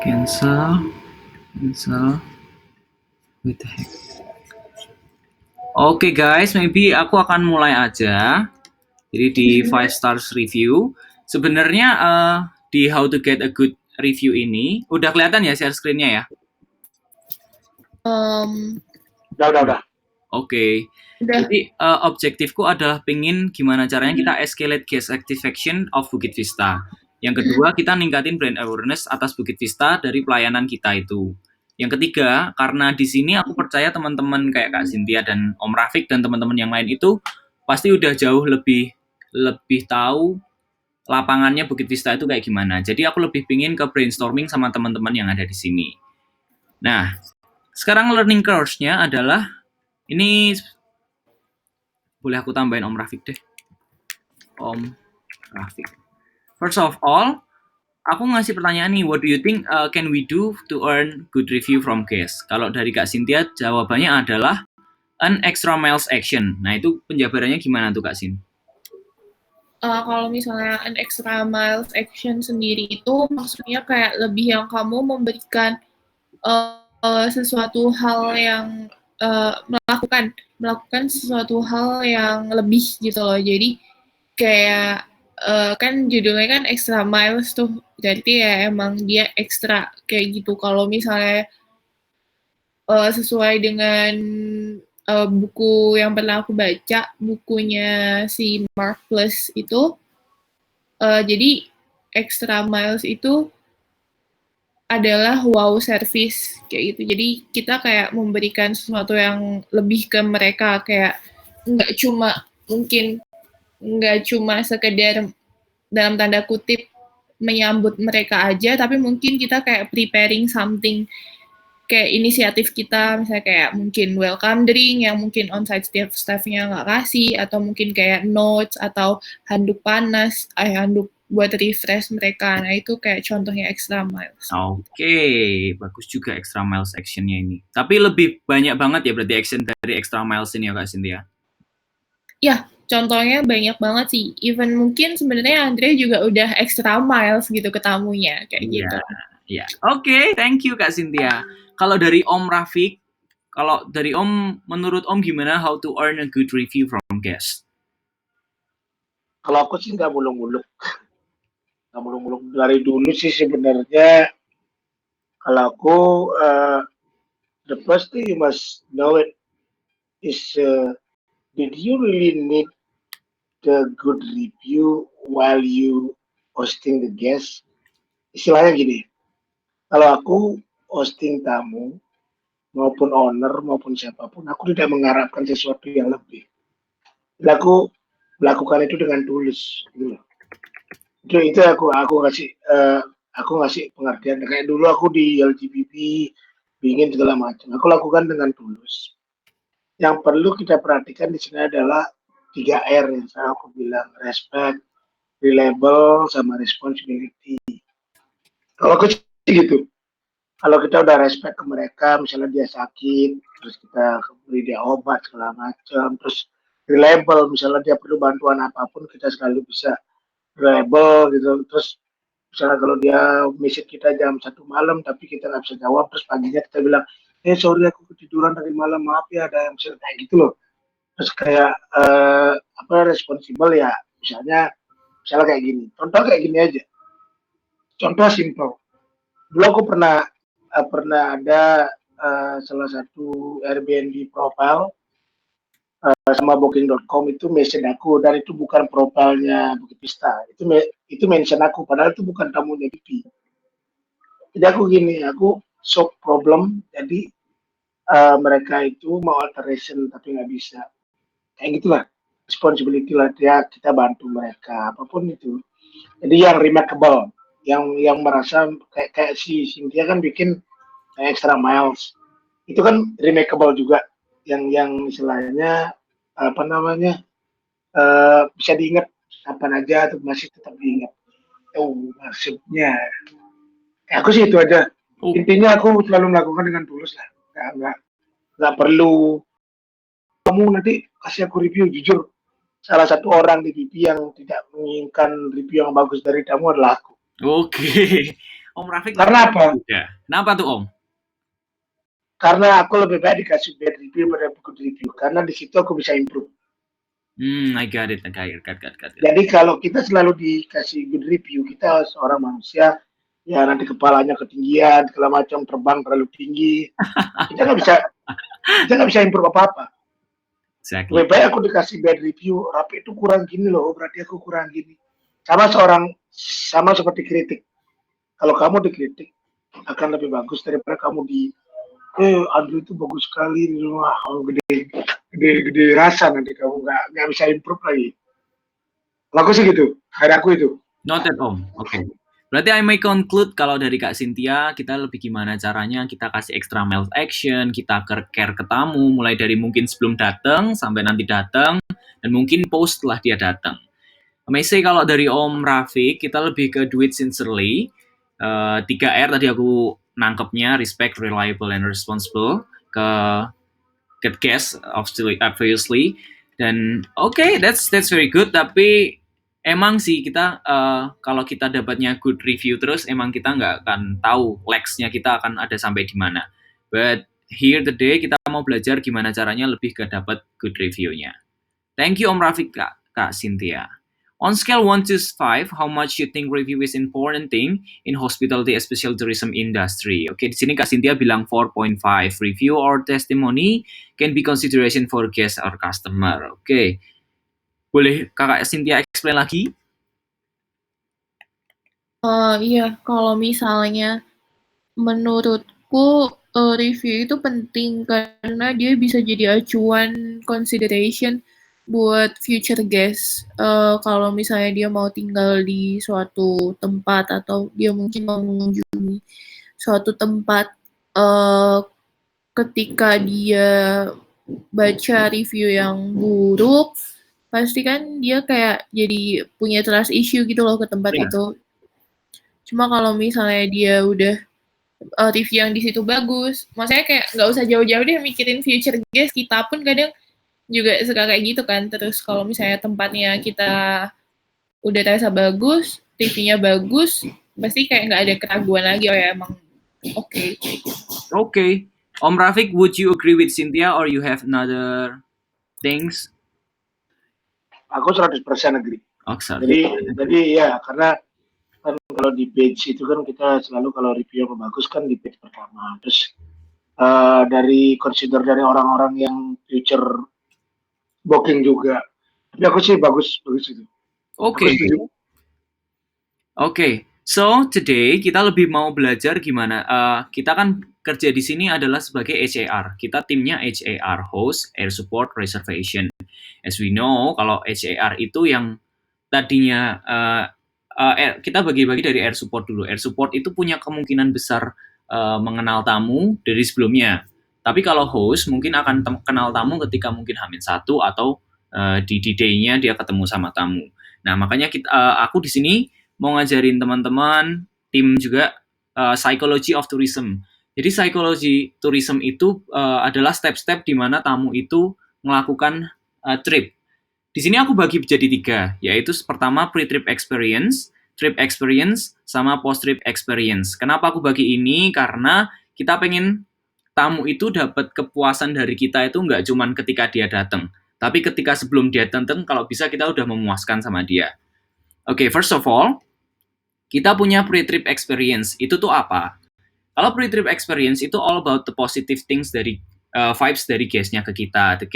Cancel. What the heck? Oke guys, maybe aku akan mulai aja. Jadi di 5 stars review, sebenarnya di How to Get a Good Review ini, udah kelihatan ya share screen-nya ya? Udah. Oke. Jadi objektifku adalah pengen gimana caranya kita escalate guest satisfaction of Bukit Vista. Yang kedua, kita ningkatin brand awareness atas Bukit Vista dari pelayanan kita itu. Yang ketiga, karena di sini aku percaya teman-teman kayak Kak Cynthia dan Om Rafiq dan teman-teman yang lain itu pasti udah jauh lebih tahu lapangannya Bukit Vista itu kayak gimana. Jadi aku lebih pingin ke brainstorming sama teman-teman yang ada di sini. Nah, sekarang learning course-nya adalah ini boleh aku tambahin Om Rafiq deh. Om Rafiq. First of all, aku ngasih pertanyaan nih, what do you think can we do to earn good review from guests? Kalau dari Kak Cynthia, jawabannya adalah an extra miles action. Nah, itu penjabarannya gimana tuh Kak Sin? Kalau misalnya an extra miles action sendiri itu maksudnya kayak lebih yang kamu memberikan sesuatu hal yang melakukan sesuatu hal yang lebih gitu loh. Jadi kayak kan judulnya kan extra miles tuh, berarti ya emang dia ekstra kayak gitu. Kalau misalnya sesuai dengan buku yang pernah aku baca, bukunya si Mark Plus itu, jadi extra miles itu adalah wow service kayak gitu. Jadi kita kayak memberikan sesuatu yang lebih ke mereka, kayak nggak cuma sekedar dalam tanda kutip menyambut mereka aja, tapi mungkin kita kayak preparing something, kayak inisiatif kita, misalnya kayak mungkin welcome drink yang mungkin onsite staff-nya nggak kasih, atau mungkin kayak notes atau handuk panas, handuk buat refresh mereka. Nah, itu kayak contohnya extra miles. Oke, bagus juga extra miles action-nya ini. Tapi lebih banyak banget ya berarti action dari extra miles ini ya Kak Cynthia? Ya, contohnya banyak banget sih. Even mungkin sebenarnya Andre juga udah extra miles gitu ke tamunya, kayak gitu. Iya. Oke, thank you Kak Cynthia. Kalau dari Om Rafiq, kalau dari Om, menurut Om gimana how to earn a good review from guests? Kalau aku sih nggak muluk-muluk dari dulu sih sebenarnya. Kalau aku the first thing you must know it is did you really need the good review while you hosting the guest? Istilahnya gini, kalau aku hosting tamu maupun owner maupun siapapun, aku tidak mengharapkan sesuatu yang lebih. Jadi aku melakukan itu dengan tulus, gitu loh. Itu aku ngasih pengertian. Kayak dulu aku di LGBP ingin segala macam. Aku lakukan dengan tulus. Yang perlu kita perhatikan di sini adalah 3R yang saya aku bilang, respect, reliable, sama responsibility. Kalau aku sih gitu. Kalau kita udah respect ke mereka, misalnya dia sakit, terus kita beri dia obat segala macam, terus reliable, misalnya dia perlu bantuan apapun, kita selalu bisa reliable gitu. Terus misalnya kalau dia message kita jam 1 malam, tapi kita nggak bisa jawab, terus paginya kita bilang, sorry aku ketiduran dari malam, maaf ya, ada yang misalnya kayak gitu loh. Terus kayak responsibel ya, misalnya kayak gini. Contoh kayak gini aja. Contoh simple. Dulu aku pernah ada salah satu Airbnb profile sama Booking.com itu mention aku, dan itu bukan profilnya Bukit Vista. Itu mention aku, padahal itu bukan tamunya BP. Jadi aku gini, aku solve problem. Jadi mereka itu mau alteration tapi nggak bisa. Kayak gitulah, responsibility lah dia, kita bantu mereka apapun itu. Jadi yang remarkable, yang merasa kayak si Cynthia kan bikin extra miles, itu kan remarkable juga, yang istilahnya apa namanya bisa diingat kapan aja atau masih tetap diingat. Maksudnya aku sih itu aja. Intinya aku selalu melakukan dengan tulus lah, nggak perlu kamu nanti kasih aku review. Jujur, salah satu orang di BP yang tidak menginginkan review yang bagus dari kamu adalah aku. Oke. Om Rafiq Karena apa? udah. Kenapa tuh Om? Karena aku lebih baik dikasih bad review daripada good review. Karena di situ aku bisa improve. I got it. Jadi kalau kita selalu dikasih good review, kita seorang manusia, ya nanti kepalanya ketinggian, segala macam, terbang terlalu tinggi. Kita nggak bisa improve apa-apa. Exactly. Lebih baik aku dikasih bad review, Rapi itu kurang gini loh, berarti aku kurang gini. Sama seperti kritik. Kalau kamu dikritik, akan lebih bagus daripada kamu Andrew itu bagus sekali, wah gede rasa nanti kamu nggak bisa improve lagi. Kalau aku sih gitu, ada aku itu. Noted Om. Oke. Berarti I may conclude kalau dari Kak Cynthia, kita lebih gimana caranya kita kasih extra mile action, kita care ke tamu, mulai dari mungkin sebelum datang, sampai nanti datang, dan mungkin post setelah dia datang. I may say kalau dari Om Rafiq, kita lebih ke do it sincerely. 3R tadi aku nangkepnya, respect, reliable, and responsible. Ke guest, obviously. Dan that's very good, tapi emang sih kita kalau kita dapatnya good review terus emang kita nggak akan tahu lags-nya kita akan ada sampai di mana. But here today kita mau belajar gimana caranya lebih ke dapat good review-nya. Thank you Om Rafiq Kak Cynthia. On scale 1 to 5, how much you think review is important thing in hospitality, especially tourism industry? Oke, di sini Kak Cynthia bilang 4.5. Review or testimony can be consideration for guest or customer. Oke. Boleh Kakak Cynthia explain lagi? Iya, kalau misalnya menurutku review itu penting karena dia bisa jadi acuan consideration buat future guest. Kalau misalnya dia mau tinggal di suatu tempat atau dia mungkin mau mengunjungi suatu tempat, ketika dia baca review yang buruk, pasti kan dia kayak jadi punya trust issue gitu loh ke tempat itu. Cuma kalau misalnya dia udah review yang di situ bagus, maksudnya kayak nggak usah jauh-jauh deh mikirin future guest, kita pun kadang juga suka kayak gitu kan. Terus kalau misalnya tempatnya kita udah rasa bagus, reviewnya bagus, pasti kayak nggak ada keraguan lagi, oh ya emang oke. Okay. Om Rafiq, would you agree with Cynthia or you have another things? Aku 100% agree. Oh, sorry. Jadi ya karena kan kalau di page itu kan kita selalu kalau review yang bagus kan di page pertama. Terus dari consider dari orang-orang yang future booking juga. Tapi aku sih bagus itu. Oke. So today kita lebih mau belajar gimana. Kita kan kerja di sini adalah sebagai HAR. Kita timnya HAR, host, air support, reservation. As we know, kalau HAR itu yang tadinya kita bagi-bagi dari air support dulu. Air support itu punya kemungkinan besar mengenal tamu dari sebelumnya. Tapi kalau host mungkin akan kenal tamu ketika mungkin H-1 atau di D-Day-nya dia ketemu sama tamu. Nah, makanya aku di sini mau ngajarin teman-teman, tim juga, psychology of tourism. Jadi psychology tourism itu adalah step-step di mana tamu itu melakukan trip. Di sini aku bagi jadi 3, yaitu pertama pre-trip experience, trip experience, sama post-trip experience. Kenapa aku bagi ini? Karena kita pengen tamu itu dapat kepuasan dari kita itu nggak cuman ketika dia datang, tapi ketika sebelum dia datang, kalau bisa kita udah memuaskan sama dia. Oke, first of all, kita punya pre-trip experience. Itu tuh apa? Kalau pre-trip experience itu all about the positive things dari vibes dari guest-nya ke kita. The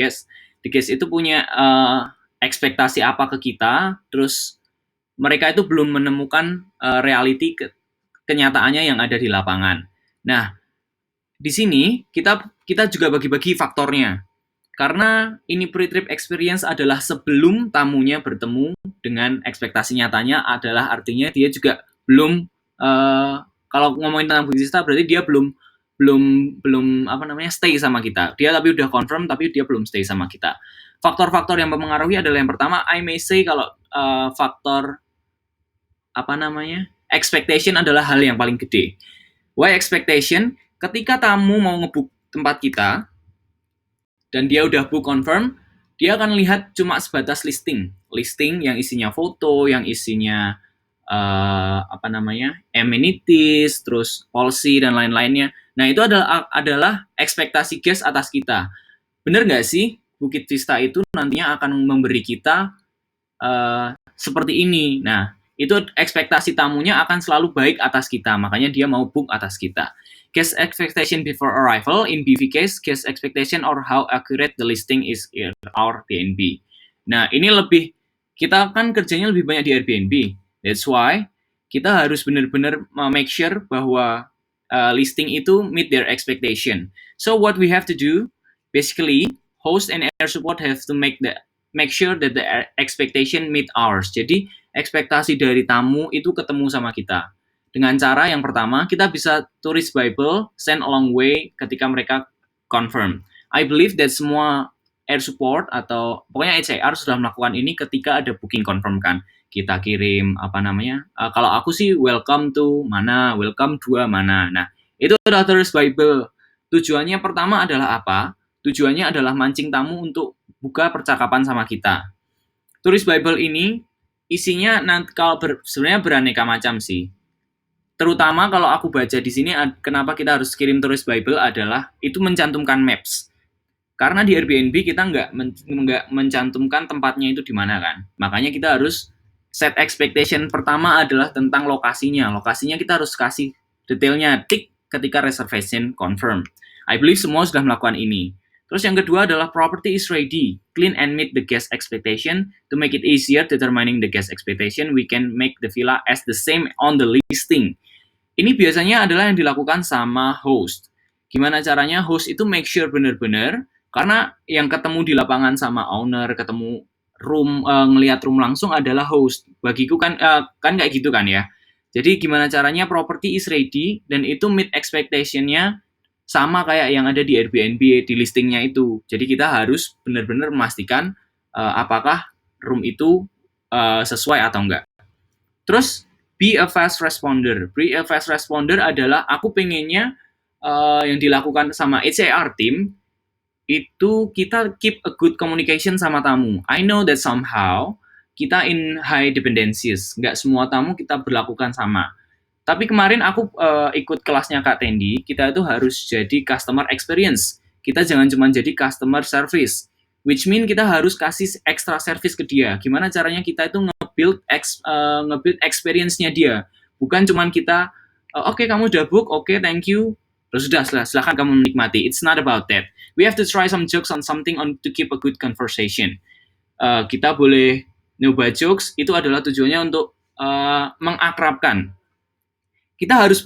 guest itu punya ekspektasi apa ke kita, terus mereka itu belum menemukan reality kenyataannya yang ada di lapangan. Nah, di sini kita juga bagi-bagi faktornya. Karena ini pre-trip experience adalah sebelum tamunya bertemu dengan ekspektasi nyatanya, adalah artinya dia juga belum kalau ngomongin tentang Bukit Vista berarti dia belum stay sama kita. Dia tapi udah confirm tapi dia belum stay sama kita. Faktor-faktor yang mempengaruhi adalah yang pertama, I may say kalau faktor expectation adalah hal yang paling gede. Why expectation? Ketika tamu mau nge-book tempat kita dan dia udah book confirm, dia akan lihat cuma sebatas listing yang isinya foto, yang isinya amenities, terus policy dan lain-lainnya. Nah, itu adalah ekspektasi guest atas kita. Bener nggak sih, Bukit Vista itu nantinya akan memberi kita seperti ini. Nah, itu ekspektasi tamunya akan selalu baik atas kita, makanya dia mau book atas kita. Guest expectation before arrival, in BV case, guest expectation or how accurate the listing is in our BNB. Nah, ini kita kan kerjanya lebih banyak di Airbnb. That's why kita harus benar-benar make sure bahwa listing itu meet their expectation. So what we have to do, basically, host and air support have to make sure that the expectation meet ours. Jadi ekspektasi dari tamu itu ketemu sama kita. Dengan cara yang pertama, kita bisa tulis Bible, send along way ketika mereka confirm. I believe that semua air support atau pokoknya HCR sudah melakukan ini ketika ada booking confirm kan. Kita kirim kalau aku sih welcome to mana, welcome 2 mana. Nah, itu udah tulis Bible. Tujuannya pertama adalah apa? Tujuannya adalah mancing tamu untuk buka percakapan sama kita. Tulis Bible ini isinya sebenarnya beraneka macam sih. Terutama kalau aku baca di sini, kenapa kita harus kirim tulis Bible adalah itu mencantumkan maps. Karena di Airbnb kita nggak mencantumkan tempatnya itu di mana kan. Makanya kita harus set expectation pertama adalah tentang lokasinya. Lokasinya kita harus kasih detailnya, tik ketika reservation confirm. I believe semua sudah melakukan ini. Terus yang kedua adalah property is ready, clean and meet the guest expectation. To make it easier determining the guest expectation, we can make the villa as the same on the listing. Ini biasanya adalah yang dilakukan sama host. Gimana caranya? Host itu make sure benar-benar, karena yang ketemu di lapangan sama owner, ketemu room, ngelihat room langsung adalah host. Bagiku kan kayak gitu kan ya. Jadi gimana caranya property is ready dan itu meet expectation-nya sama kayak yang ada di Airbnb di listingnya itu. Jadi kita harus benar-benar memastikan apakah room itu sesuai atau enggak. Terus be a fast responder. Be a fast responder adalah aku pengennya yang dilakukan sama HCR team itu kita keep a good communication sama tamu. I know that somehow kita in high dependencies. Nggak semua tamu kita berlakukan sama. Tapi kemarin aku ikut kelasnya Kak Tendi, kita itu harus jadi customer experience. Kita jangan cuma jadi customer service. Which mean kita harus kasih extra service ke dia. Gimana caranya kita itu nge-build experience-nya dia. Bukan cuma kita, oke, kamu udah book, oke, thank you. Terus sudah, silahkan kamu menikmati. It's not about that. We have to try some jokes on something to keep a good conversation. Kita boleh nyoba jokes, itu adalah tujuannya untuk mengakrabkan. Kita harus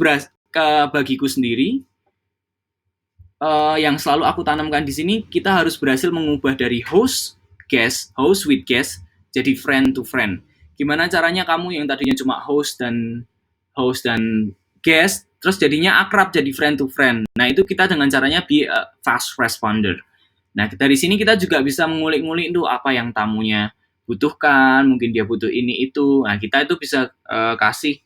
bagiku sendiri, yang selalu aku tanamkan di sini, kita harus berhasil mengubah dari host with guest, jadi friend to friend. Gimana caranya kamu yang tadinya cuma host dan guest, terus jadinya akrab jadi friend to friend. Nah, itu kita dengan caranya be a fast responder. Nah, dari sini kita juga bisa mengulik-ngulik tuh apa yang tamunya butuhkan, mungkin dia butuh ini itu. Nah, kita itu bisa kasih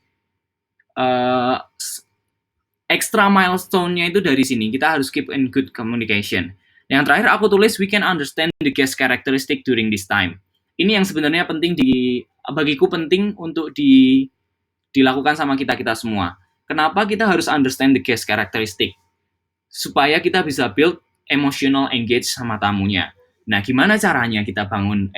extra milestone-nya itu dari sini. Kita harus keep in good communication. Yang terakhir aku tulis, we can understand the guest characteristic during this time. Ini yang sebenarnya penting bagiku penting untuk dilakukan sama kita semua. Kenapa kita harus understand the guest characteristic? Supaya kita bisa build emotional engage sama tamunya. Nah, gimana caranya kita bangun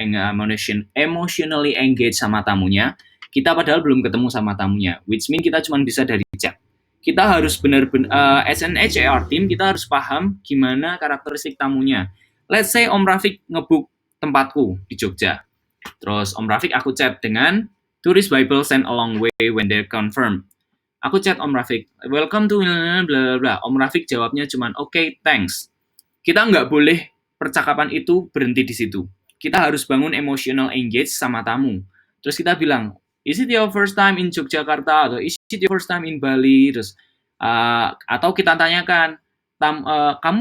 emotionally engage sama tamunya? Kita padahal belum ketemu sama tamunya, which mean kita cuma bisa dari chat. Kita harus benar-benar, as an HCR team, kita harus paham gimana karakteristik tamunya. Let's say Om Rafiq nge-book tempatku di Jogja. Terus Om Rafiq aku chat dengan turis Bible send along way when they're confirmed. Aku chat Om Rafiq, welcome to bla bla bla. Om Rafiq jawabnya cuman okay, thanks. Kita nggak boleh percakapan itu berhenti di situ. Kita harus bangun emotional engage sama tamu. Terus kita bilang, is it your first time in Yogyakarta atau is it your first time in Bali? Terus atau kita tanyakan, kamu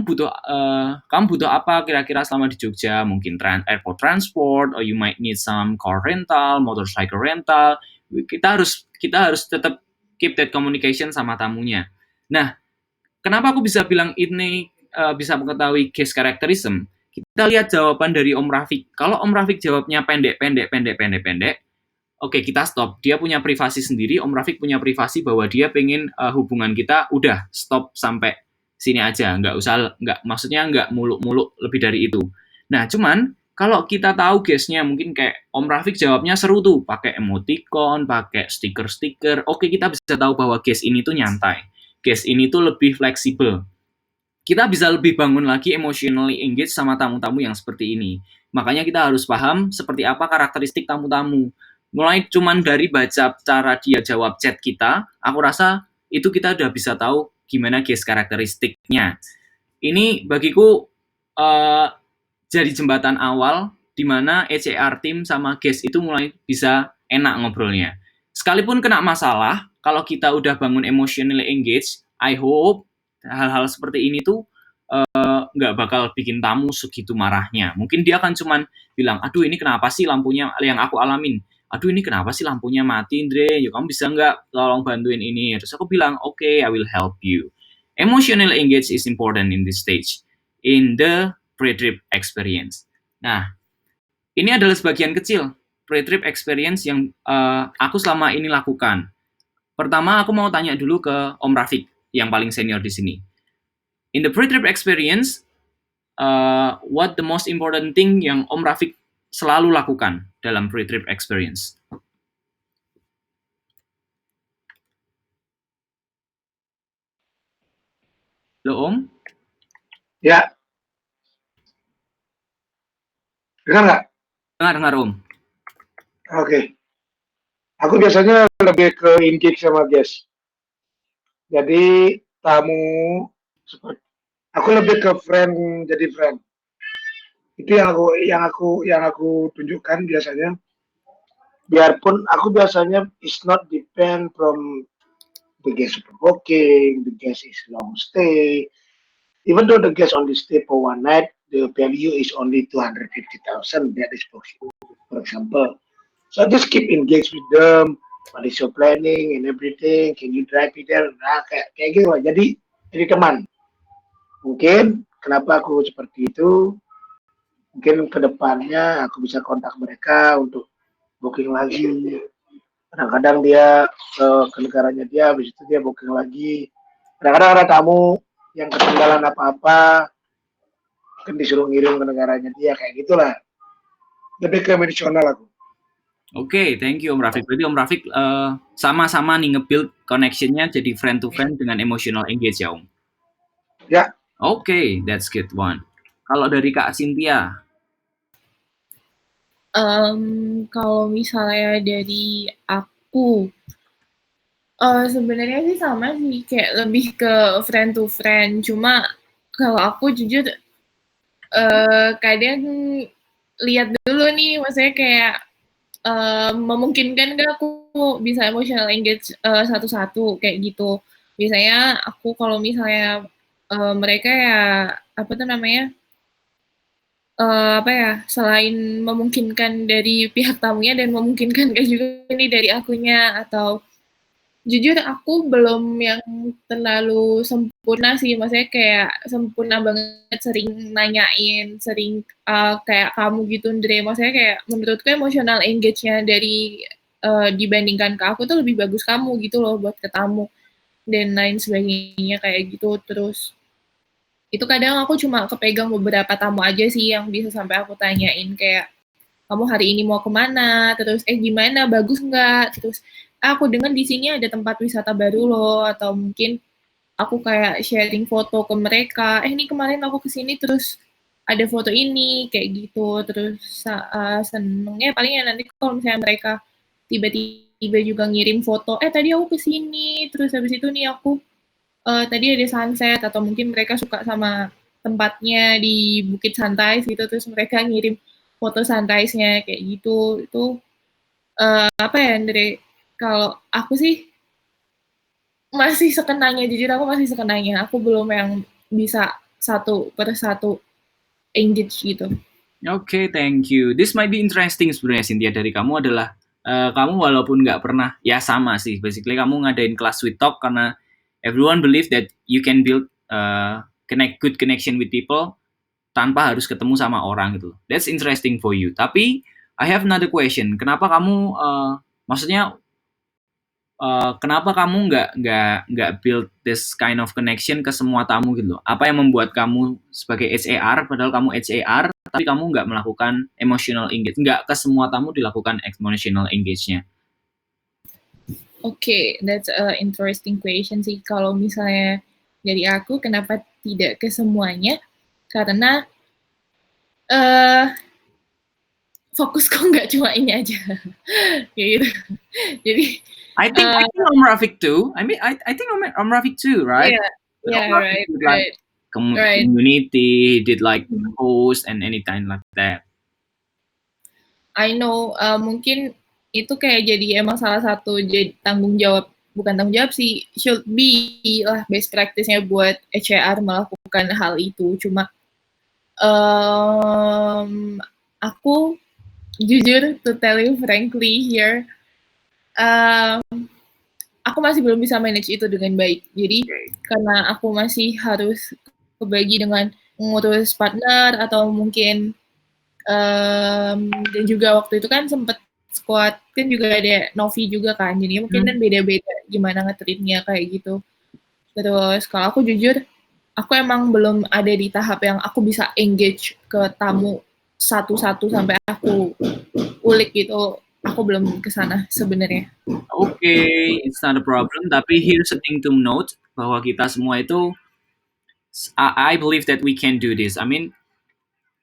butuh apa kira-kira selama di Jogja? Mungkin airport transport, or you might need some car rental, motorcycle rental. Kita harus tetap keep that communication sama tamunya. Nah, kenapa aku bisa bilang ini bisa mengetahui guest characterism? Kita lihat jawaban dari Om Rafiq. Kalau Om Rafiq jawabnya pendek, oke, kita stop. Dia punya privasi sendiri, Om Rafiq punya privasi bahwa dia pengen hubungan kita udah stop sampai sini aja, maksudnya nggak muluk-muluk lebih dari itu. Nah, cuman kalau kita tahu guysnya mungkin kayak Om Rafiq jawabnya seru tuh, pakai emoticon, pakai stiker-stiker. Oke, kita bisa tahu bahwa guys ini tuh nyantai. Guys ini tuh lebih fleksibel. Kita bisa lebih bangun lagi emotionally engaged sama tamu-tamu yang seperti ini. Makanya kita harus paham seperti apa karakteristik tamu-tamu. Mulai cuman dari baca cara dia jawab chat kita, aku rasa itu kita udah bisa tahu gimana guys karakteristiknya. Ini bagiku jadi jembatan awal di mana HR team sama guest itu mulai bisa enak ngobrolnya. Sekalipun kena masalah, kalau kita udah bangun emotionally engaged, I hope hal-hal seperti ini tuh nggak bakal bikin tamu segitu marahnya. Mungkin dia akan cuman bilang, aduh ini kenapa sih lampunya yang aku alamin? Aduh ini kenapa sih lampunya mati, Andre? Ya kamu bisa nggak tolong bantuin ini? Terus aku bilang, okay, I will help you. Emotional engage is important in this stage, in the pre-trip experience. Nah, ini adalah sebagian kecil pre-trip experience yang aku selama ini lakukan. Pertama, aku mau tanya dulu ke Om Rafiq, yang paling senior di sini. In the pre-trip experience, what the most important thing yang Om Rafiq selalu lakukan dalam pre-trip experience? Halo Om? Ya. Dengar nggak? Dengar Om. Oke. Aku biasanya lebih ke engage sama guest. Jadi tamu aku lebih ke friend, jadi friend. Itu yang aku tunjukkan biasanya. Biarpun aku biasanya is not depend from the guest super booking, the guest is long stay. Even though the guest only stay for one night, the value is only 250,000. That is for example. So I just keep engaged with them. What is your planning and everything? Can you drive me there? Nah, kayak gitu lah. Jadi teman. Mungkin kenapa aku seperti itu? Mungkin kedepannya aku bisa kontak mereka untuk booking lagi. Kadang-kadang dia ke negaranya dia, habis itu dia booking lagi. Kadang-kadang ada tamu yang ketinggalan apa-apa, kan disuruh ngirim ke negaranya dia, kayak gitulah. Lebih ke emosional aku. Oke, thank you Om Rafiq. Berarti Om Rafiq sama-sama nih nge-build connection-nya jadi friend to friend dengan emotional engage ya Om? Ya. Oke, that's good one. Kalau dari Kak Cynthia? Kalau misalnya dari aku, sebenarnya sih sama sih, kayak lebih ke friend to friend. Cuma kalau aku jujur kadang lihat dulu nih, maksudnya kayak memungkinkan nggak aku bisa emotional engage satu-satu kayak gitu. Biasanya aku kalau misalnya mereka ya apa tuh namanya, apa ya, selain memungkinkan dari pihak tamunya dan memungkinkan juga nih dari akunya, atau jujur aku belum yang terlalu sempurna sih, maksudnya kayak sempurna banget sering nanyain, sering kayak kamu gitu Andre, maksudnya kayak menurutku emotional engage-nya dari dibandingkan ke aku tuh lebih bagus kamu gitu loh buat ke tamu dan lain sebagainya kayak gitu. Terus itu kadang aku cuma kepegang beberapa tamu aja sih yang bisa sampai aku tanyain kayak, kamu hari ini mau kemana, terus gimana, bagus nggak, terus aku dengar di sini ada tempat wisata baru loh, atau mungkin aku kayak sharing foto ke mereka, ini kemarin aku kesini terus ada foto ini, kayak gitu. Terus senengnya palingnya nanti kalau misalnya mereka tiba-tiba juga ngirim foto, tadi aku kesini, terus habis itu nih aku tadi ada sunset, atau mungkin mereka suka sama tempatnya di Bukit Sunrise gitu, terus mereka ngirim foto sunrise-nya kayak gitu. Itu apa ya Andre, kalau aku sih masih sekenanya, jujur aku masih sekenanya, aku belum yang bisa satu per satu engage gitu. Oke, thank you. This might be interesting sebenarnya Cynthia, dari kamu adalah kamu walaupun nggak pernah, ya sama sih, basically kamu ngadain kelas Sweet Talk karena everyone believe that you can build good connection with people tanpa harus ketemu sama orang gitu. That's interesting for you. Tapi I have another question. Kenapa kamu Maksudnya kenapa kamu nggak build this kind of connection ke semua tamu gitu loh? Apa yang membuat kamu sebagai HAR, padahal kamu HAR, tapi kamu nggak melakukan emotional engage, nggak ke semua tamu dilakukan emotional engage-nya? Oke, that's a interesting question sih. Kalau misalnya dari aku, kenapa tidak ke semuanya? Karena fokusku nggak cuma ini aja, kayak gitu. Jadi I think Om Rafiq too. I mean, I think Om Rafiq too, right? yeah, Om Rafiq right, did like right. community, did like host and anything like that. I know, mungkin itu kayak jadi emang salah satu tanggung jawab, bukan tanggung jawab sih, should be lah best practice-nya buat HRR melakukan hal itu. Cuma aku jujur, to tell you frankly here, aku masih belum bisa manage itu dengan baik. Jadi karena aku masih harus kebagi dengan ngurus partner atau mungkin dan juga waktu itu kan sempet squad kan juga ada Novi juga kan, jadi mungkin kan beda-beda gimana nge-treatnya kayak gitu. Terus kalau aku jujur, aku emang belum ada di tahap yang aku bisa engage ke tamu satu-satu sampai aku ulik gitu. Aku belum kesana sebenarnya. Okay, it's not a problem. Tapi here's a thing to note bahwa kita semua itu, I believe that we can do this. I mean,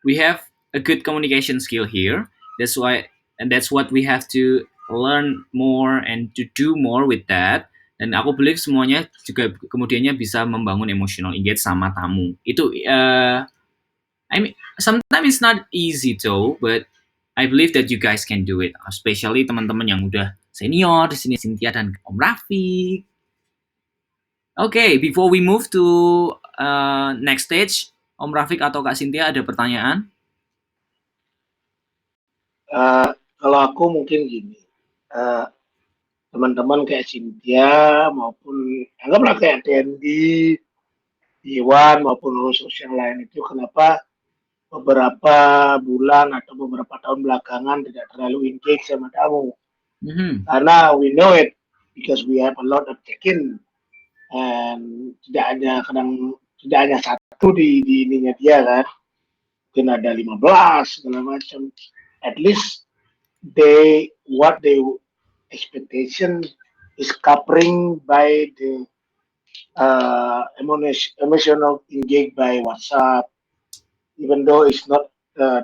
we have a good communication skill here. That's why, and that's what we have to learn more and to do more with that. Dan aku believe semuanya juga kemudiannya bisa membangun emotional engage sama tamu. Itu, I mean, sometimes it's not easy though, but I believe that you guys can do it. Especially teman-teman yang udah senior di sini, Cynthia dan Om Rafiq. Okay, before we move to next stage, Om Rafiq atau Kak Cynthia ada pertanyaan? Kalau aku mungkin gini, teman-teman kayak Cynthia maupun anggaplah kayak Dendi, Iwan maupun host yang lain itu kenapa beberapa bulan atau beberapa tahun belakangan tidak terlalu engage sama tamu? Karena we know it because we have a lot of check-in and tidak hanya satu di ininya dia kan, mungkin ada 15 segala macam. At least what they expectation is covering by the emotional engage by WhatsApp, even though it's not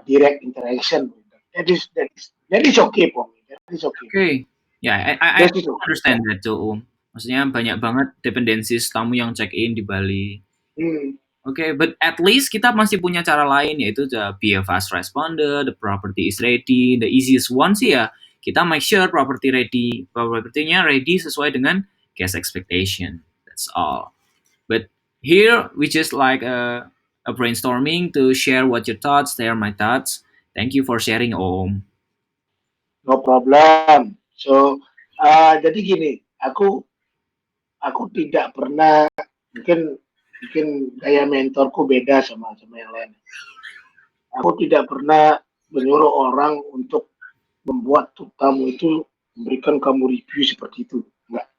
direct interaction. That is okay for me. That is okay. Okay, yeah, I understand that too, Om. Maksudnya banyak banget dependensi tamu yang check in di Bali. Okay, but at least kita masih punya cara lain, yaitu be a fast responder, the property is ready, the easiest one sih ya, kita make sure property-nya ready sesuai dengan guest expectation. That's all. But here we just like a brainstorming to share what your thoughts, they are my thoughts. Thank you for sharing, Om. No problem. So, jadi gini, aku tidak pernah, mungkin gaya mentorku beda sama yang lain. Aku tidak pernah menyuruh orang untuk membuat tamu itu memberikan kamu review seperti itu. Enggak.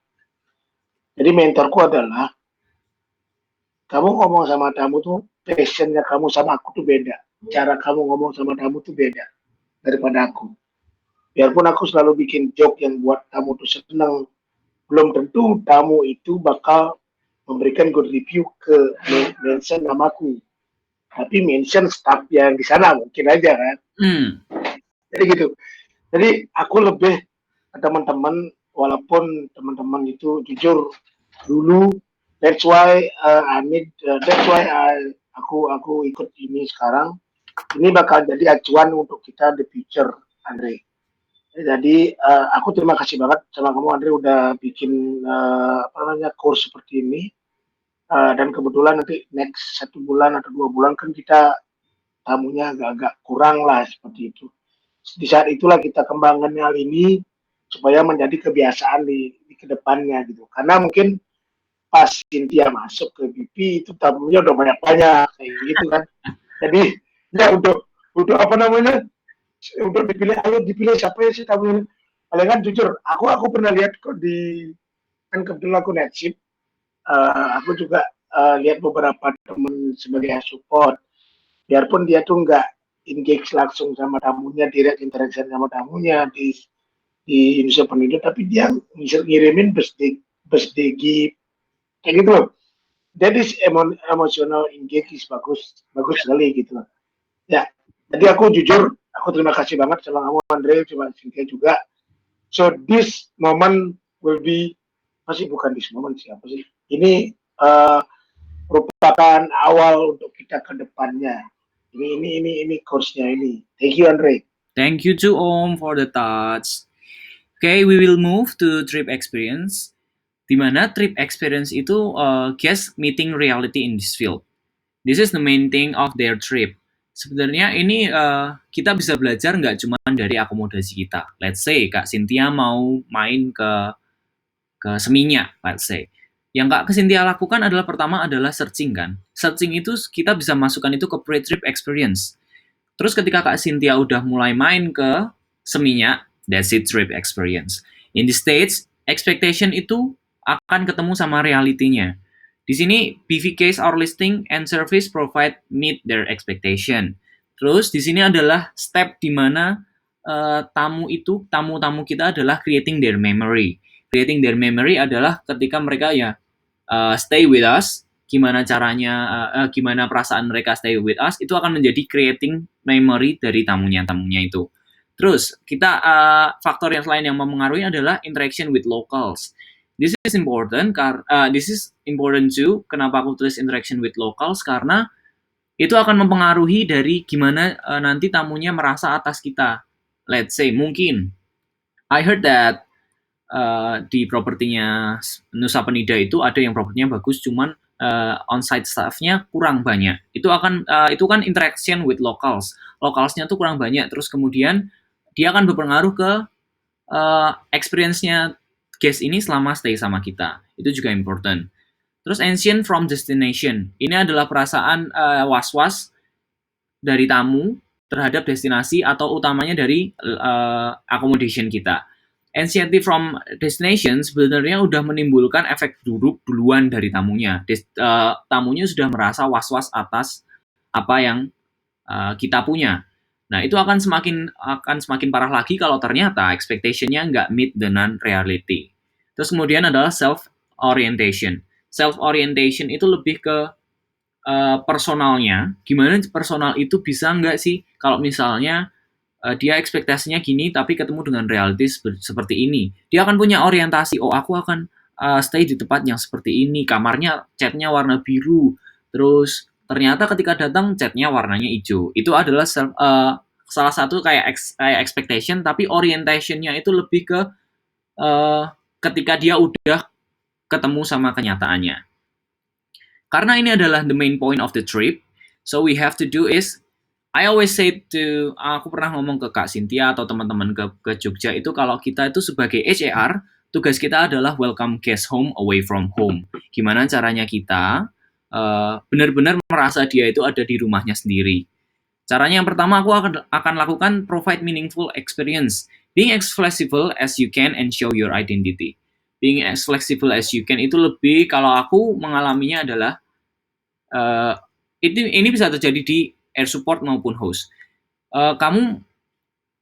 Jadi mentorku adalah kamu ngomong sama tamu tuh passionnya kamu sama aku tuh beda. Cara kamu ngomong sama tamu tuh beda daripada aku. Biarpun aku selalu bikin joke yang buat tamu tuh senang, belum tentu tamu itu bakal memberikan good review ke mention namaku, tapi mention staff yang di sana mungkin aja kan. Jadi gitu. Jadi aku lebih ke teman-teman, walaupun teman-teman itu jujur dulu, that's why aku ikut ini sekarang. Ini bakal jadi acuan untuk kita the future, Andre. Jadi aku terima kasih banget sama kamu, Andre, udah bikin course seperti ini. Dan kebetulan nanti next 1 bulan atau 2 bulan kan kita tamunya agak kurang lah seperti itu. Di saat itulah kita kembangkan hal ini supaya menjadi kebiasaan di kedepannya gitu. Karena mungkin pas Cynthia masuk ke BP itu tamunya udah banyak-banyak kayak gitu kan. Jadi ya untuk apa namanya, untuk dipilih siapa ya sih tamunya. Paling kan jujur, aku pernah lihat kok kan kebetulan aku night shift, aku juga lihat beberapa temen sebagai support, biarpun dia tuh nggak engage langsung sama tamunya, direct interaction sama tamunya di Indonesia Penindo, tapi dia bisa ngirimin birthday gift kayak gitu loh. That is emotional engage is bagus bagus sekali gitu loh. Ya, jadi aku jujur, aku terima kasih banget sama kamu Andre, cuma Cynthia juga. So this moment will be, masih bukan this moment siapa sih? Ini merupakan awal untuk kita ke depannya. Ini course-nya ini. Thank you Andre. Thank you to Om for the thoughts. Okay, we will move to trip experience. Di mana trip experience itu guest meeting reality in this field. This is the main thing of their trip. Sebenarnya ini kita bisa belajar nggak cuma dari akomodasi kita. Let's say Kak Cynthia mau main ke Seminyak, let's say. Yang Kak Cynthia lakukan adalah pertama adalah searching kan. Searching itu kita bisa masukkan itu ke pre-trip experience. Terus ketika Kak Cynthia udah mulai main ke Seminyak, that's it trip experience. In the States, expectation itu akan ketemu sama realitinya. Di sini, BVKs our listing and service provide meet their expectation. Terus di sini adalah step di mana tamu-tamu kita adalah creating their memory. Creating their memory adalah ketika mereka ya stay with us, gimana caranya, gimana perasaan mereka stay with us, itu akan menjadi creating memory dari tamunya itu. Terus kita faktor yang lain yang mempengaruhi adalah interaction with locals. This is important too. Kenapa aku tulis interaction with locals? Karena itu akan mempengaruhi dari gimana nanti tamunya merasa atas kita. Let's say mungkin I heard that di propertinya Nusa Penida itu ada yang propertinya bagus, cuman on-site staff-nya kurang banyak. Itu kan interaction with locals. Locals-nya tuh kurang banyak. Terus kemudian dia akan berpengaruh ke experience-nya guest ini selama stay sama kita. Itu juga important. Terus ancient from destination. Ini adalah perasaan was-was dari tamu terhadap destinasi atau utamanya dari accommodation kita. Anxiety from destination sebenarnya udah menimbulkan efek buruk duluan dari tamunya. Tamunya sudah merasa was-was atas apa yang kita punya. Nah, itu akan semakin parah lagi kalau ternyata expectation-nya nggak meet dengan reality. Terus kemudian adalah self-orientation. Self-orientation itu lebih ke personalnya. Gimana personal itu bisa nggak sih kalau misalnya dia ekspektasinya gini tapi ketemu dengan reality seperti ini. Dia akan punya orientasi, oh aku akan stay di tempat yang seperti ini, kamarnya catnya warna biru, terus ternyata ketika datang catnya warnanya hijau. Itu adalah salah satu kayak expectation, tapi orientation-nya itu lebih ke ketika dia udah ketemu sama kenyataannya. Karena ini adalah the main point of the trip, so we have to do is I always say to, aku pernah ngomong ke Kak Cynthia atau teman-teman ke Jogja itu kalau kita itu sebagai HAR, tugas kita adalah welcome guest home away from home. Gimana caranya kita benar-benar merasa dia itu ada di rumahnya sendiri. Caranya yang pertama aku akan lakukan provide meaningful experience. Being as flexible as you can and show your identity. Being as flexible as you can itu lebih, kalau aku mengalaminya adalah ini bisa terjadi di air support maupun host.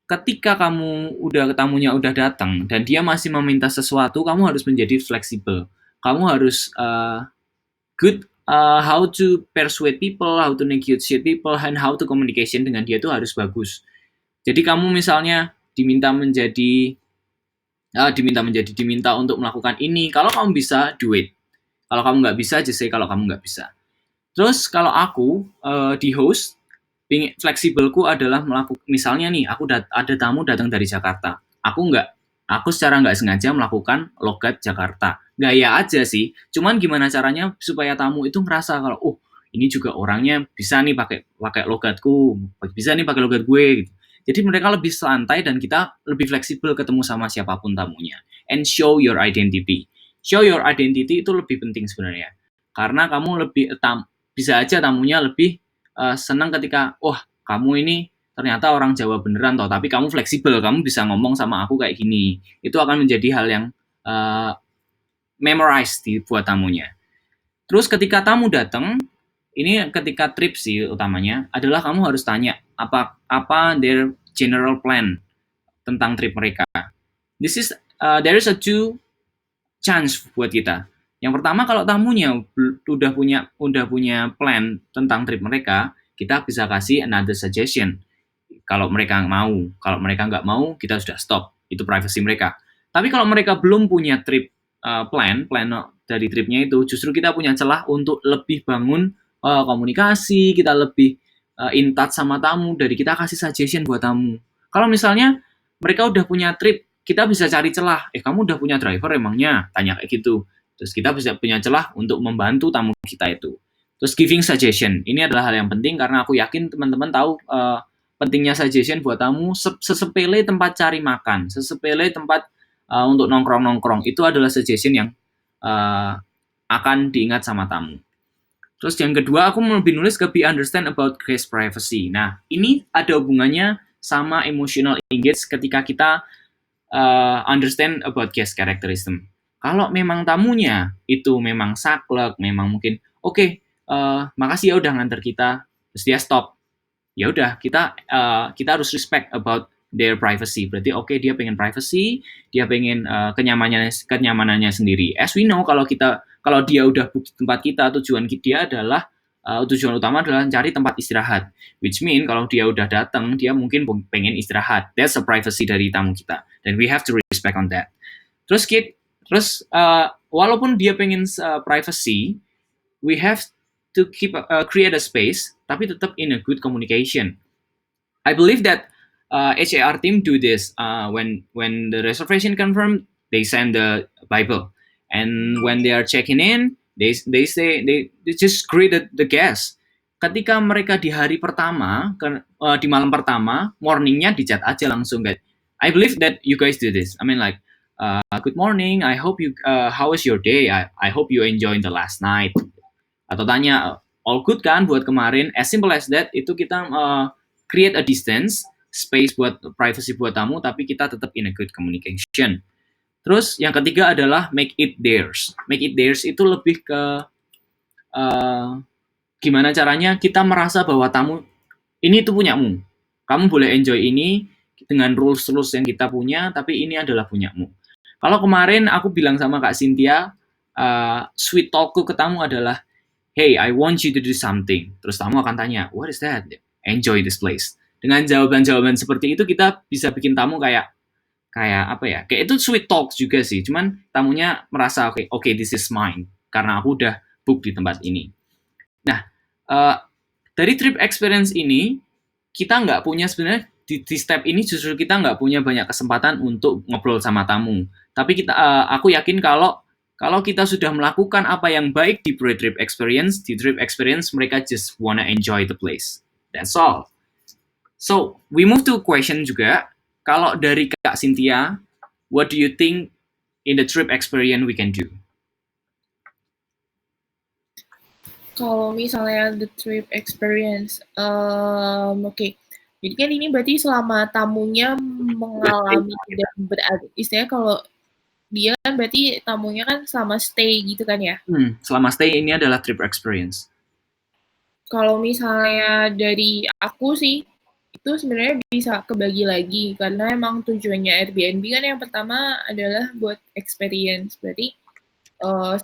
Ketika tamunya udah datang dan dia masih meminta sesuatu, kamu harus menjadi fleksibel. Kamu harus good how to persuade people, how to negotiate people, and how to communication dengan dia itu harus bagus. Jadi kamu misalnya diminta untuk melakukan ini, kalau kamu bisa, do it. Kalau kamu nggak bisa, just say kalau kamu nggak bisa. Terus kalau aku di host, being fleksibelku adalah misalnya nih, aku ada tamu datang dari Jakarta. Aku secara nggak sengaja melakukan logat Jakarta. Gaya aja sih, cuman gimana caranya supaya tamu itu ngerasa kalau, oh ini juga orangnya bisa nih pakai logatku, bisa nih pakai logat gue gitu. Jadi mereka lebih santai dan kita lebih fleksibel ketemu sama siapapun tamunya. And show your identity. Show your identity itu lebih penting sebenarnya. Karena kamu bisa aja tamunya lebih senang ketika, wah kamu ini ternyata orang Jawa beneran toh, tapi kamu fleksibel, kamu bisa ngomong sama aku kayak gini. Itu akan menjadi hal yang memorize buat tamunya. Terus ketika tamu datang, ini ketika trip sih utamanya, adalah kamu harus tanya apa their general plan tentang trip mereka. There is a two chance buat kita. Yang pertama, kalau tamunya udah punya plan tentang trip mereka, kita bisa kasih another suggestion. Kalau mereka mau, kalau mereka nggak mau, kita sudah stop. Itu privacy mereka. Tapi kalau mereka belum punya trip plan dari tripnya itu, justru kita punya celah untuk lebih bangun komunikasi, kita lebih in touch sama tamu, dari kita kasih suggestion buat tamu. Kalau misalnya mereka udah punya trip, kita bisa cari celah. Kamu udah punya driver emangnya? Tanya kayak gitu. Terus kita bisa punya celah untuk membantu tamu kita itu. Terus giving suggestion. Ini adalah hal yang penting karena aku yakin teman-teman tahu pentingnya suggestion buat tamu. Sesepele tempat cari makan, sesepele tempat untuk nongkrong-nongkrong. Itu adalah suggestion yang akan diingat sama tamu. Terus yang kedua, aku lebih nulis ke be understand about guest privacy. Nah, ini ada hubungannya sama emotional engage ketika kita understand about guest characterism. Kalau memang tamunya itu memang saklek, memang mungkin oke, makasih ya udah nganter kita, terus dia stop. Ya udah, kita harus respect about their privacy. Berarti oke, dia pengen privacy, dia pengen kenyamanannya sendiri. As we know, kalau dia udah book tempat kita, tujuan utama adalah cari tempat istirahat. Which mean kalau dia udah datang, dia mungkin pengen istirahat. That's a privacy dari tamu kita. Dan we have to respect on that. Terus walaupun dia pengen privacy, we have to create a space, tapi tetap in a good communication. I believe that HAR team do this when the reservation confirmed, they send the Bible, and when they are checking in, they just greet the guest. Ketika mereka di hari pertama, di malam pertama, morningnya di chat aja langsung, guys. I believe that you guys do this. I mean, like, good morning. I hope how was your day? I hope you enjoyed the last night. Atau tanya, all good kan buat kemarin? As simple as that. Itu kita create a distance, space buat privacy buat tamu, tapi kita tetap in a good communication. Terus yang ketiga adalah make it theirs. Make it theirs itu lebih ke gimana caranya kita merasa bahwa tamu ini tuh punyamu. Kamu boleh enjoy ini dengan rules-rules yang kita punya, tapi ini adalah punyamu. Kalau kemarin aku bilang sama Kak Cynthia, sweet talkku ke tamu adalah, hey, I want you to do something. Terus tamu akan tanya, what is that? Enjoy this place. Dengan jawaban-jawaban seperti itu, kita bisa bikin tamu kayak apa ya? Kayak itu sweet talk juga sih. Cuman tamunya merasa, okay, this is mine. Karena aku udah book di tempat ini. Nah, dari trip experience ini, kita nggak punya sebenarnya, di step ini justru kita nggak punya banyak kesempatan untuk ngobrol sama tamu. Tapi aku yakin kalau kita sudah melakukan apa yang baik di trip experience mereka just wanna enjoy the place. That's all. So, we move to question juga. Kalau dari Kak Cynthia, what do you think in the trip experience we can do? Kalau misalnya the trip experience, okay. Jadi kan ini berarti selama tamunya mengalami dan istilahnya kalau dia kan berarti tamunya kan selama stay gitu kan ya? Selama stay ini adalah trip experience. Kalau misalnya dari aku sih, itu sebenarnya bisa kebagi lagi karena emang tujuannya Airbnb kan yang pertama adalah buat experience. Berarti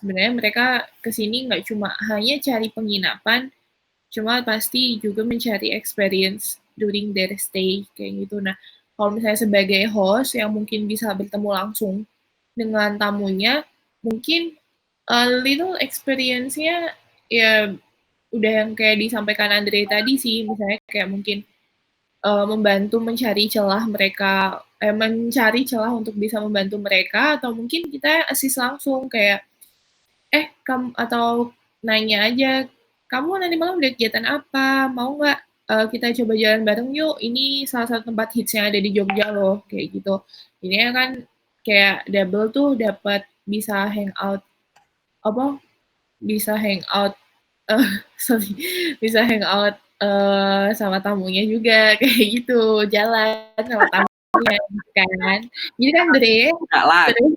sebenarnya mereka kesini nggak cuma hanya cari penginapan, cuma pasti juga mencari experience during their stay kayak gitu. Nah, kalau misalnya sebagai host yang mungkin bisa bertemu langsung dengan tamunya, mungkin little experience-nya ya udah yang kayak disampaikan Andre tadi sih, misalnya kayak mungkin membantu mencari celah mereka, mencari celah untuk bisa membantu mereka, atau mungkin kita assist langsung kayak, kamu atau nanya aja, kamu nanti malam ada kegiatan apa? Mau nggak kita coba jalan bareng yuk? Ini salah satu tempat hits yang ada di Jogja loh, kayak gitu. Ini kan kayak double tuh dapat bisa hangout sorry, bisa hangout sama tamunya juga kayak gitu, jalan sama tamunya kan. Jadi kan Dre, Enggak lah. terus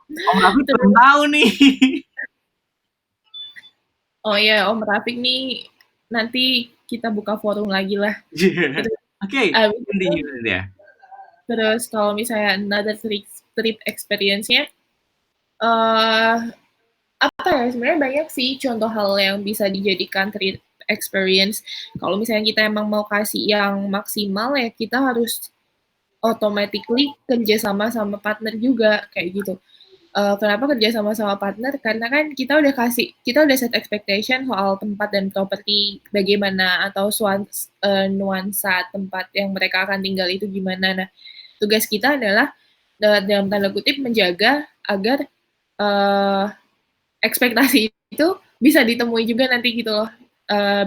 Om Raffi belum tahu nih. oh ya Om Rafiq nih nanti kita buka forum lagi lah. Oke, Abis continue itu, ya. terus kalau misalnya another trip experience-nya, uh, apa ya sebenarnya banyak sih contoh hal yang bisa dijadikan trip experience. Kalau misalnya kita emang mau kasih yang maksimal ya kita harus automatically kerja sama partner juga kayak gitu. Kenapa kerja sama partner? Karena kan kita udah set expectation soal tempat dan properti bagaimana atau nuansa tempat yang mereka akan tinggal itu gimana. Nah, tugas kita adalah dalam tanda kutip menjaga agar uh, ekspektasi itu bisa ditemui juga nanti gitu loh.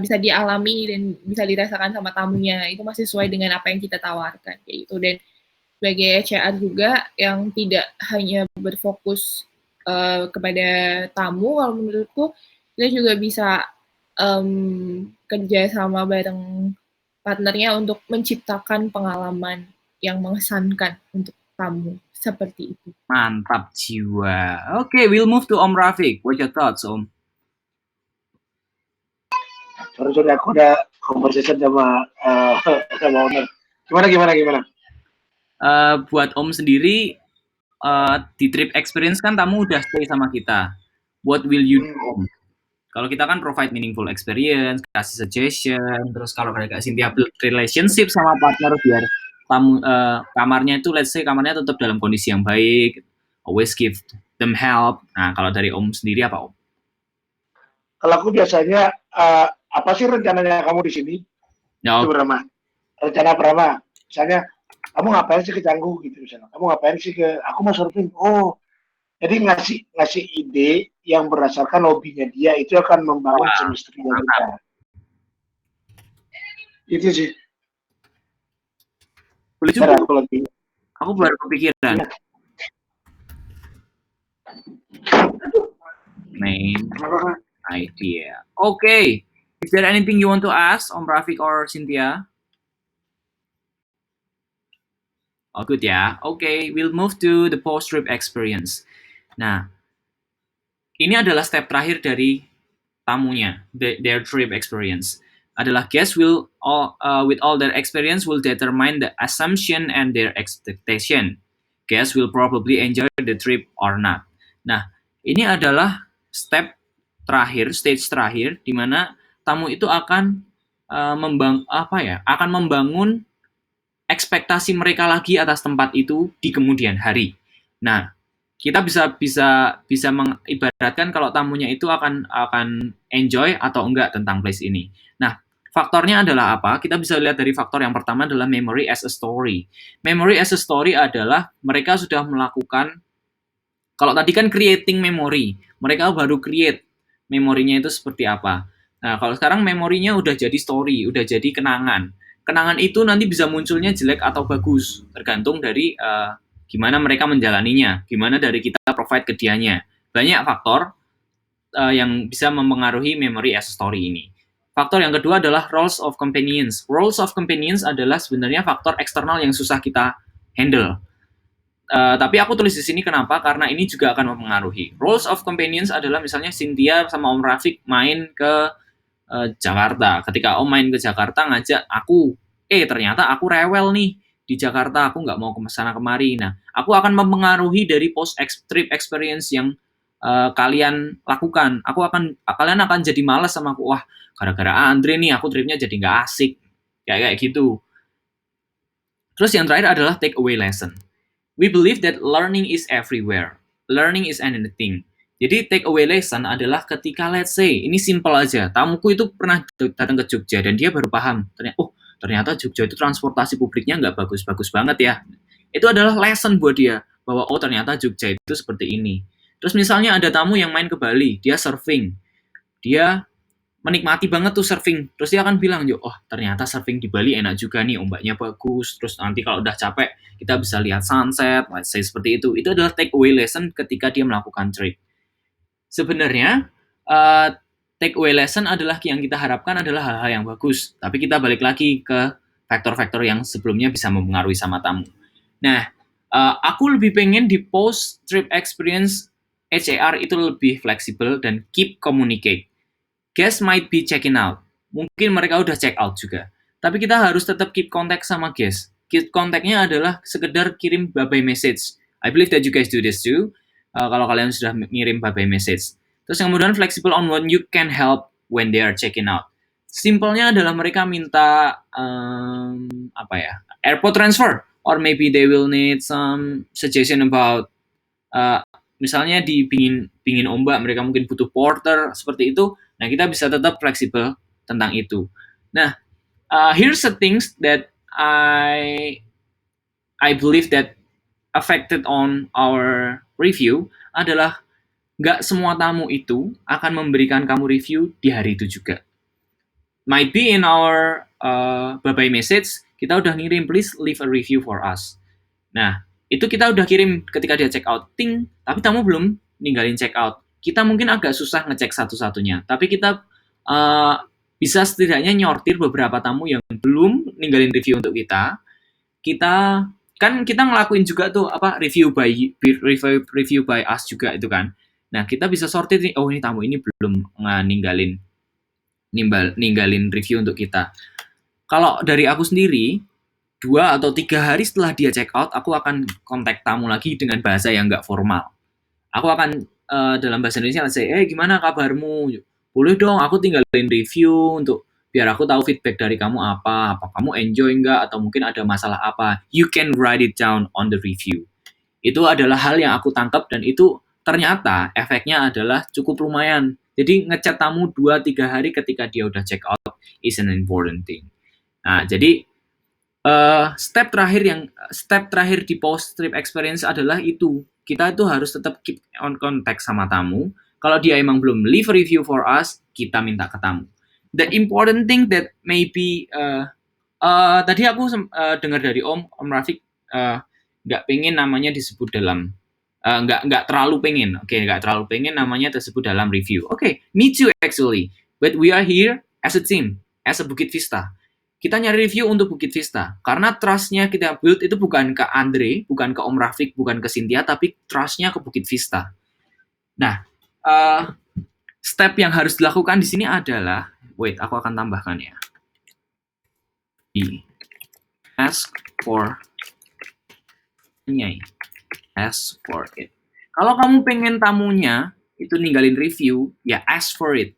Bisa dialami dan bisa dirasakan sama tamunya. Itu masih sesuai dengan apa yang kita tawarkan kayak gitu. Dan sebagai HR juga yang tidak hanya berfokus kepada tamu, kalau menurutku kita juga bisa kerja sama bareng partnernya untuk menciptakan pengalaman yang mengesankan untuk tamu seperti itu. Mantap jiwa. Oke, we'll move to Om Rafiq. What your thoughts, Om? Sorry, aku udah conversation sama owner. Gimana? Buat Om sendiri, di trip experience kan tamu udah stay sama kita. What will you do, Om? Kalau kita kan provide meaningful experience, kasih suggestion, terus kalau kayak Cynthia build relationship sama partner biar tamu kamarnya itu let's say kamarnya tetap dalam kondisi yang baik, always give them help. Nah, kalau dari Om sendiri apa, Om? Kalau aku biasanya apa sih rencananya kamu di sini? Ya, Itu pertama. Rencana pertama, misalnya kamu ngapain sih ke Canggu gitu misalnya. Kamu ngapain sih ke aku mau surfing. Oh, jadi ngasih ide yang berdasarkan hobinya dia itu akan membangun chemistry kita. Itu sih. Boleh juga. Aku Aku baru kepikiran. Ya. Main idea. Okay. Is there anything you want to ask, Om Rafiq or Cynthia? Oh, good ya. Okay, we'll move to the post-trip experience. Nah, ini adalah step terakhir dari tamunya, their trip experience. Adalah guests will with all their experience will determine the assumption and their expectation. Guests will probably enjoy the trip or not. Nah, ini adalah step terakhir, stage terakhir di mana tamu itu akan akan membangun ekspektasi mereka lagi atas tempat itu di kemudian hari. Nah, kita bisa mengibaratkan kalau tamunya itu akan enjoy atau enggak tentang place ini. Nah, faktornya adalah apa? Kita bisa lihat dari faktor yang pertama adalah memory as a story. Memory as a story adalah mereka sudah melakukan, kalau tadi kan creating memory, mereka baru create memorinya itu seperti apa. Nah, kalau sekarang memorinya udah jadi story, udah jadi kenangan. Kenangan itu nanti bisa munculnya jelek atau bagus, tergantung dari gimana mereka menjalaninya, gimana dari kita provide ke dianya. Banyak faktor yang bisa mempengaruhi memory as a story ini. Faktor yang kedua adalah roles of companions. Roles of companions adalah sebenarnya faktor eksternal yang susah kita handle. Tapi aku tulis di sini kenapa? Karena ini juga akan mempengaruhi. Roles of companions adalah misalnya Cynthia sama Om Rafiq main ke Jakarta. Ketika Om main ke Jakarta ngajak aku, ternyata aku rewel nih di Jakarta, aku nggak mau ke sana kemari. Nah, aku akan mempengaruhi dari post-trip experience yang kalian lakukan. Kalian akan jadi malas sama aku. Wah, gara-gara Andre nih, aku tripnya jadi nggak asik. Kayak gitu. Terus yang terakhir adalah take away lesson. We believe that learning is everywhere. Learning is anything. Jadi take away lesson adalah ketika let's say, ini simple aja, tamuku itu pernah datang ke Jogja dan dia baru paham, ternyata Jogja itu transportasi publiknya nggak bagus-bagus banget ya. Itu adalah lesson buat dia, bahwa ternyata Jogja itu seperti ini. Terus misalnya ada tamu yang main ke Bali, dia surfing, dia menikmati banget tuh surfing. Terus dia akan bilang, ternyata surfing di Bali enak juga nih, ombaknya bagus. Terus nanti kalau udah capek, kita bisa lihat sunset, let's say seperti itu. Itu adalah take away lesson ketika dia melakukan trip. Sebenarnya, take away lesson adalah yang kita harapkan adalah hal-hal yang bagus. Tapi kita balik lagi ke faktor-faktor yang sebelumnya bisa mempengaruhi sama tamu. Nah, aku lebih pengen di post trip experience HAR itu lebih fleksibel dan keep communicate. Guest might be checking out. Mungkin mereka udah check out juga. Tapi kita harus tetap keep contact sama guest. Keep contact-nya adalah sekedar kirim bye-bye message. I believe that you guys do this too. Kalau kalian sudah ngirim bye-bye message. Terus kemudian flexible on when you can help when they are checking out. Simpelnya adalah mereka minta airport transfer, or maybe they will need some suggestion about misalnya di pingin ombak, mereka mungkin butuh porter seperti itu. Nah, kita bisa tetap fleksibel tentang itu. Nah, here's the things that I believe that affected on our review adalah nggak semua tamu itu akan memberikan kamu review di hari itu juga. Might be in our bye-bye message, kita udah ngirim, please leave a review for us. Nah, itu kita udah kirim ketika dia check out, ting, tapi tamu belum ninggalin check out. Kita mungkin agak susah ngecek satu-satunya, tapi kita bisa setidaknya nyortir beberapa tamu yang belum ninggalin review untuk kita. Kita ngelakuin juga tuh review by us juga itu kan. Nah, kita bisa sortir nih, oh ini tamu ini belum ninggalin review untuk kita. Kalau dari aku sendiri, 2 atau 3 hari setelah dia check out, aku akan kontak tamu lagi dengan bahasa yang nggak formal. Aku akan dalam bahasa Indonesia say, gimana kabarmu? Boleh dong aku tinggalin review untuk biar aku tahu feedback dari kamu apa kamu enjoy nggak, atau mungkin ada masalah apa. You can write it down on the review. Itu adalah hal yang aku tangkap, dan itu ternyata efeknya adalah cukup lumayan. Jadi ngechat tamu 2-3 hari ketika dia udah check out is an important thing. Nah, jadi step terakhir di post trip experience adalah itu. Kita itu harus tetap keep on contact sama tamu. Kalau dia emang belum leave a review for us, kita minta ke tamu. The important thing that maybe tadi aku dengar dari Om Rafiq nggak pengen namanya disebut dalam nggak terlalu pengen. Nggak terlalu pengen namanya tersebut dalam review. Me too actually. But we are here as a team, as a Bukit Vista. Kita nyari review untuk Bukit Vista. Karena trust-nya kita build itu bukan ke Andre, bukan ke Om Rafiq, bukan ke Cynthia, tapi trust-nya ke Bukit Vista. Nah, step yang harus dilakukan di sini adalah, wait, aku akan tambahkan ya. Ask for it. Kalau kamu pengen tamunya itu ninggalin review, ya ask for it.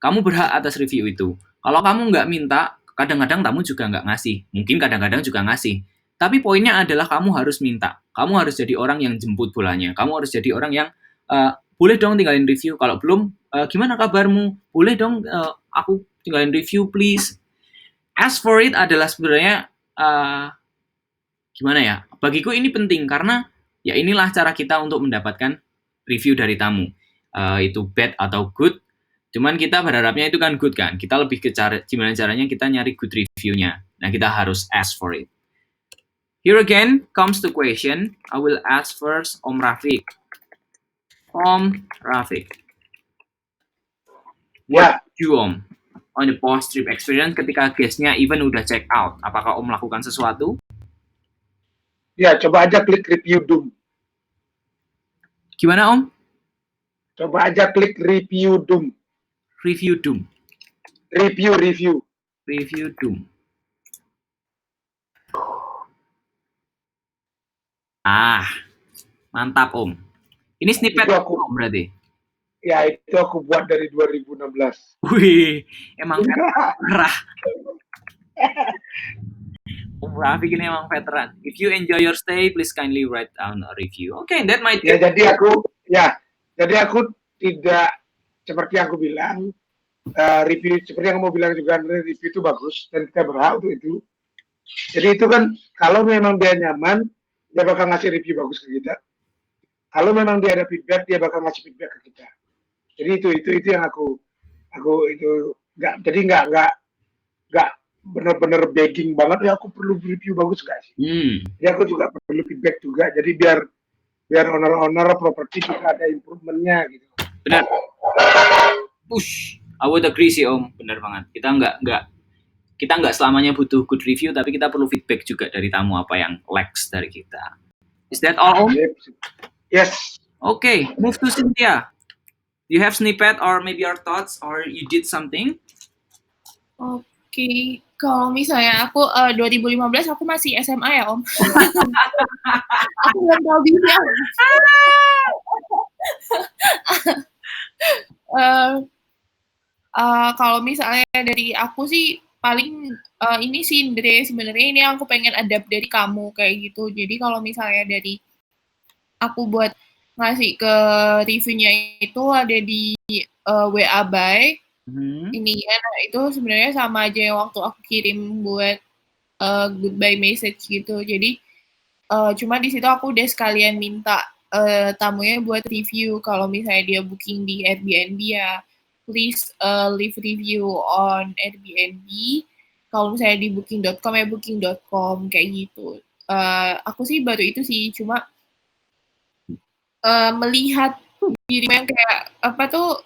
Kamu berhak atas review itu. Kalau kamu nggak minta, kadang-kadang tamu juga nggak ngasih. Mungkin kadang-kadang juga ngasih. Tapi poinnya adalah kamu harus minta. Kamu harus jadi orang yang jemput bolanya. Kamu harus jadi orang yang boleh dong tinggalin review. Kalau belum, gimana kabarmu? Boleh dong aku tinggalin review, please. Ask for it adalah sebenarnya gimana ya? Bagiku ini penting karena ya inilah cara kita untuk mendapatkan review dari tamu. Itu bad atau good. Cuman kita berharapnya itu kan good kan. Kita lebih ke gimana caranya kita nyari good review-nya. Nah, kita harus ask for it. Here again comes the question. I will ask first Om Rafiq. Om Rafiq. What you Om on the post trip experience ketika guest-nya even udah check out? Apakah Om melakukan sesuatu? Ya, coba aja klik review Doom. Gimana Om? Coba aja klik review Doom. Review Doom. Review Doom. Mantap Om. Ini snippet Om berarti? Ya, itu aku buat dari 2016. Wih, emang parah. Om Rafiq ini emang veteran. If you enjoy your stay, please kindly write down a review. That might be. Jadi aku tidak seperti yang aku bilang, review seperti yang kamu bilang juga, review itu bagus dan kita berhak untuk itu. Jadi itu kan kalau memang dia nyaman, dia bakal ngasih review bagus ke kita. Kalau memang dia ada feedback, dia bakal ngasih feedback ke kita. Jadi itu yang aku itu nggak benar-benar begging banget ya aku perlu review bagus nggak sih? Jadi aku juga perlu feedback juga. Jadi biar owner properti kita ada improvementnya gitu. Benar. Push. I would agree sih Om, benar banget. Kita nggak selamanya butuh good review, tapi kita perlu feedback juga dari tamu apa yang lacks dari kita. Is that all Om? Yes. Okay, move to Cynthia. Do you have snippet or maybe your thoughts or you did something? Oke, kalau misalnya aku 2015 aku masih SMA ya Om. Aku belum tahu bisa. Kalau misalnya dari aku sih paling ini sih Indre, sebenarnya ini aku pengen adapt dari kamu kayak gitu. Jadi kalau misalnya dari aku buat ngasih ke reviewnya itu ada di WA by ini ya, nah itu sebenarnya sama aja yang waktu aku kirim buat goodbye message gitu. Jadi cuma di situ aku udah sekalian minta tamunya buat review kalau misalnya dia booking di Airbnb ya please leave review on Airbnb. Kalau misalnya di booking.com ya booking.com kayak gitu. Aku sih baru itu sih, cuma melihat diri yang kayak apa tuh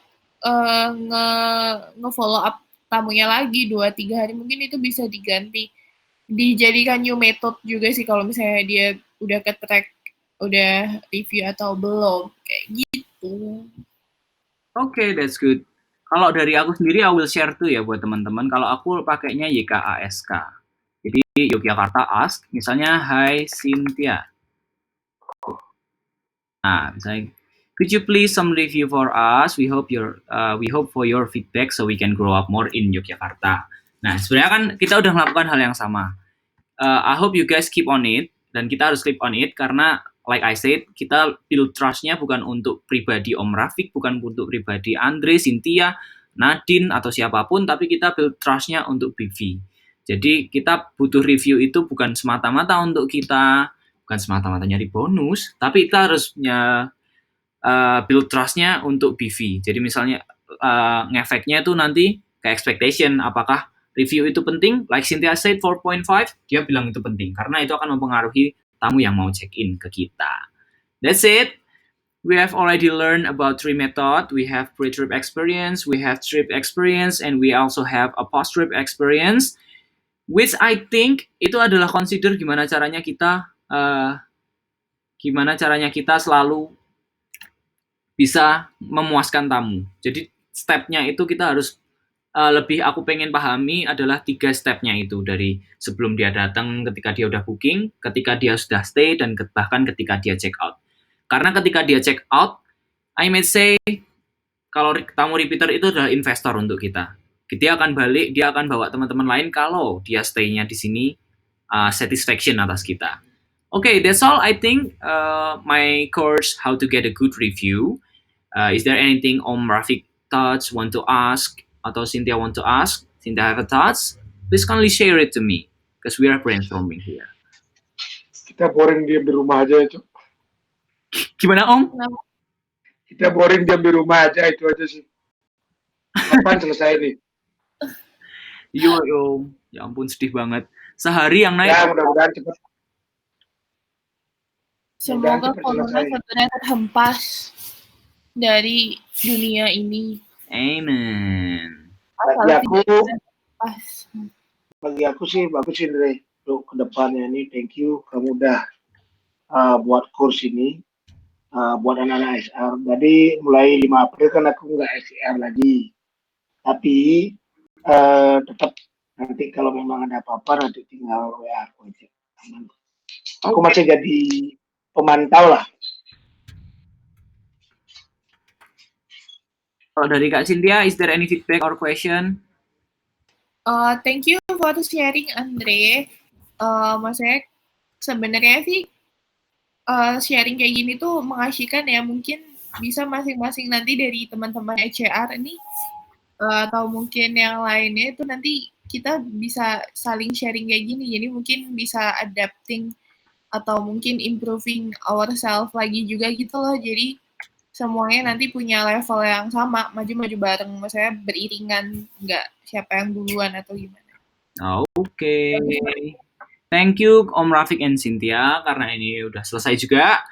nge-follow up tamunya lagi 2-3 hari mungkin itu bisa diganti dijadikan new method juga sih kalau misalnya dia udah ke-track udah review atau belum kayak gitu. Okay, that's good. Kalau dari aku sendiri, I will share tuh ya buat teman-teman. Kalau aku pakainya YKASK. Jadi Yogyakarta Ask, misalnya Hi Cynthia. Nah, misalnya, could you please some review for us? We hope for your feedback so we can grow up more in Yogyakarta. Nah, sebenarnya kan kita udah melakukan hal yang sama. I hope you guys keep on it dan kita harus keep on it karena like I said, kita build trust-nya bukan untuk pribadi Om Rafiq, bukan untuk pribadi Andre, Cynthia, Nadine, atau siapapun, tapi kita build trust-nya untuk BV. Jadi kita butuh review itu bukan semata-mata untuk kita, bukan semata-mata nyari bonus, tapi kita harusnya build trust-nya untuk BV. Jadi misalnya ngefeknya itu nanti ke expectation, apakah review itu penting? Like Cynthia said 4.5, dia bilang itu penting karena itu akan mempengaruhi tamu yang mau check-in ke kita. That's it. We have already learned about 3 method. We have pre-trip experience, we have trip experience, and we also have a post-trip experience. Which I think itu adalah consider gimana caranya kita selalu bisa memuaskan tamu. Jadi stepnya itu kita harus lebih aku pengen pahami adalah 3 stepnya itu dari sebelum dia datang, ketika dia udah booking, ketika dia sudah stay, dan bahkan ketika dia check out. Karena ketika dia check out, I may say kalau tamu repeater itu adalah investor untuk kita. Dia akan balik, dia akan bawa teman-teman lain kalau dia stay-nya di sini satisfaction atas kita. Okay, that's all I think my course How to Get a Good Review. Is there anything Om Rafiq thoughts want to ask atau Cynthia want to ask? Cynthia have a thoughts? Please kindly share it to me because we are brainstorming here. Kita boring diam di rumah aja itu. Gimana Om? Kita boring diam di rumah aja itu aja sih. Kapan selesai nih? Yo, ya ampun sedih banget. Sehari yang naik. Ya mudah-mudahan cepat. Semoga corona segera terhempas dari dunia ini. Amen. Bagi aku sih bagus sih Andre untuk kedepannya ini. Thank you kamu udah buat kurs ini buat anak-anak SR. Jadi mulai 5 April kan aku nggak SR lagi. Tapi tetap nanti kalau memang ada apa-apa nanti tinggal WA aku aja. Aku masih jadi pemantau lah. Kalau dari Kak Cynthia, is there any feedback or question? Thank you for sharing, Andre. Maksudnya sebenarnya sih sharing kayak gini tuh mengasihkan ya. Mungkin bisa masing-masing nanti dari teman-teman HR ini atau mungkin yang lainnya itu nanti kita bisa saling sharing kayak gini. Jadi mungkin bisa adapting atau mungkin improving ourselves lagi juga gitu loh. Jadi semuanya nanti punya level yang sama, maju-maju bareng, maksudnya beriringan, nggak siapa yang duluan atau gimana. Oke. Thank you Om Rafiq and Cynthia, karena ini udah selesai juga.